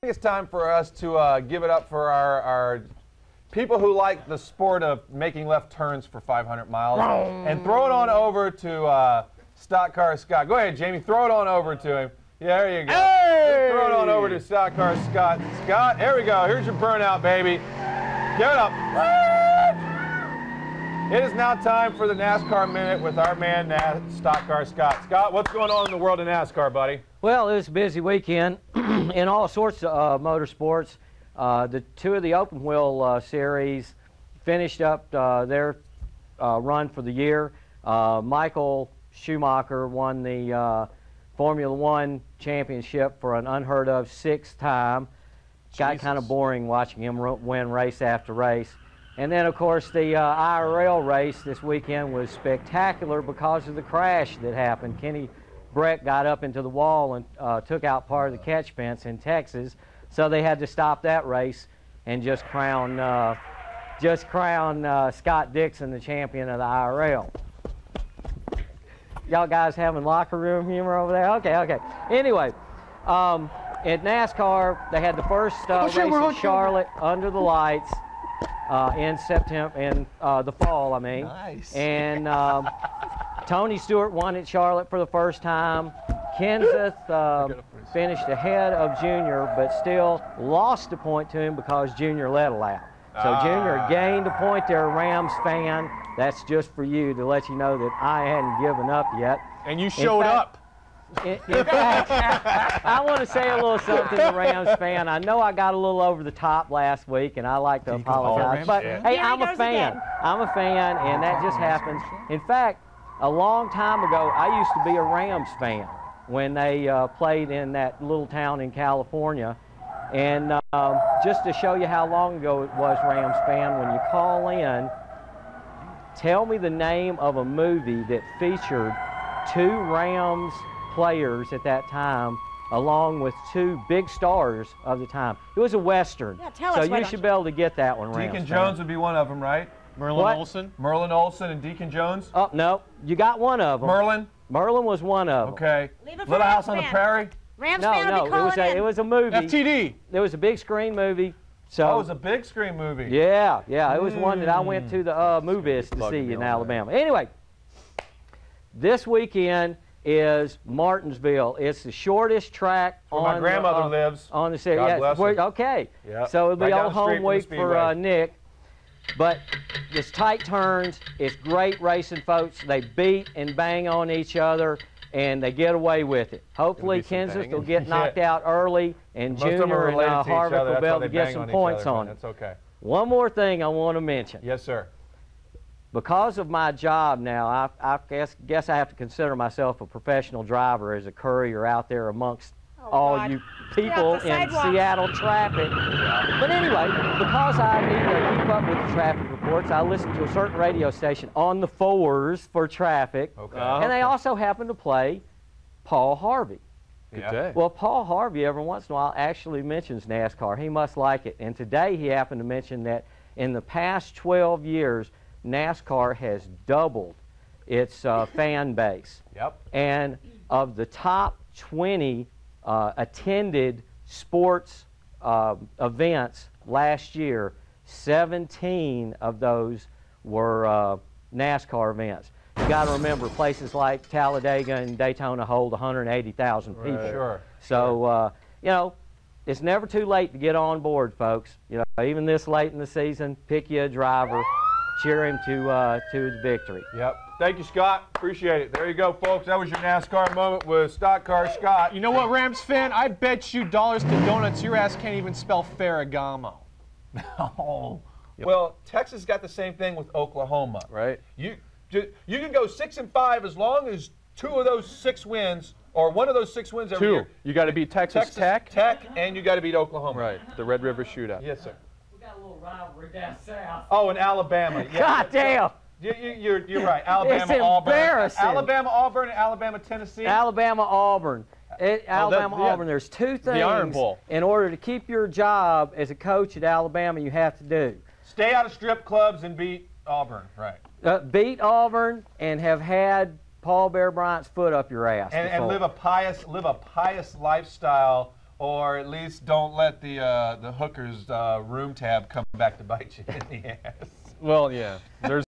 It's time for us to give it up for our people who like the sport of making left turns for 500 miles. And throw it on over to StockCar Scott. Go ahead, Jamie. Throw it on over to him. Yeah, there you go. Hey! Throw it on over to StockCar Scott. Scott, here we go. Here's your burnout, baby. Give it up. It is now time for the NASCAR Minute with our man, StockCar Scott. Scott, what's going on in the world of NASCAR, buddy? Well, it was a busy weekend in all sorts of motorsports. The two of the open wheel series finished up their run for the year. Michael Schumacher won the Formula One championship for an unheard of 6th time. Got kind of boring watching him win race after race. And then, of course, the IRL race this weekend was spectacular because of the crash that happened. Kenny Breck got up into the wall and took out part of the catch fence in Texas, so they had to stop that race and just crown Scott Dixon the champion of the IRL. Y'all guys having locker room humor over there? Okay. Anyway, at NASCAR, they had the first race in Charlotte under the lights. In September, in the fall, I mean. Nice. And Tony Stewart won at Charlotte for the first time. Kenseth finished ahead of Junior, but still lost a point to him because Junior led a lap. So Junior gained a point there, Rams fan. That's just for you to let you know that I hadn't given up yet. And you showed up. In fact, I want to say a little something to Rams fan. I know I got a little over the top last week, and I like to apologize. But, hey, I'm a fan. I'm a fan, and that just happens. In fact, a long time ago, I used to be a Rams fan when they played in that little town in California. And just to show you how long ago it was, Rams fan, when you call in, tell me the name of a movie that featured 2 Rams players at that time, along with 2 big stars of the time. It was a Western. Yeah, tell us. So you should be able to get that one, Rams. Deacon Jones would be one of them, right? Merlin Olsen? Merlin Olsen and Deacon Jones? Oh, no. You got one of them. Merlin? Merlin was one of them. Okay. Little House on the Prairie? Rams fan will be calling in. It was a movie. FTD. It was a big screen movie. So, oh, it was a big screen movie. Yeah. It was one that I went to the movies to see in Alabama. Anyway, this weekend is Martinsville. It's the shortest track on my grandmother lives. On the city. God bless her. Okay. Yep. So it'll be right old home week for Nick. But it's tight turns. It's great racing, folks. They beat and bang on each other, and they get away with it. Hopefully, Kenseth will get knocked out early, and Junior and Harvick will be able to get some points on it. That's okay. One more thing I want to mention. Yes, sir. Because of my job now, I guess I have to consider myself a professional driver as a courier out there amongst all you people in Seattle traffic. But anyway, because I need to keep up with the traffic reports, I listen to a certain radio station on the 4s for traffic. Okay. And they also happen to play Paul Harvey. Good day. Well, Paul Harvey every once in a while actually mentions NASCAR. He must like it. And today he happened to mention that in the past 12 years, NASCAR has doubled its fan base. Yep. And of the top 20 attended sports events last year, 17 of those were NASCAR events. You got to remember, places like Talladega and Daytona hold 180,000 people. Right. Sure. So, you know, it's never too late to get on board, folks. You know, even this late in the season, pick you a driver. Cheer him to the victory. Yep. Thank you, Scott. Appreciate it. There you go, folks. That was your NASCAR moment with StockCar Scott. You know what, Rams fan? I bet you dollars to donuts your ass can't even spell Ferragamo. Oh. Yep. Well, Texas got the same thing with Oklahoma. Right. You can go 6-5 as long as 2 of those 6 wins, or 1 of those 6 wins every year. You got to beat Texas Tech. And you got to beat Oklahoma. Right. The Red River Shootout. Yes, sir. Got a little rivalry down south. Oh, in Alabama. Yeah. God damn. You're right. Alabama, it's Auburn. Embarrassing. Alabama, Auburn, and Alabama, Tennessee. Alabama, Auburn. Auburn. There's 2 things the Iron Bowl. In order to keep your job as a coach at Alabama you have to do. Stay out of strip clubs and beat Auburn. Right. Beat Auburn and have had Paul Bear Bryant's foot up your ass. And live a pious lifestyle or at least don't let the hooker's room tab come back to bite you in the ass. Well, yeah. There's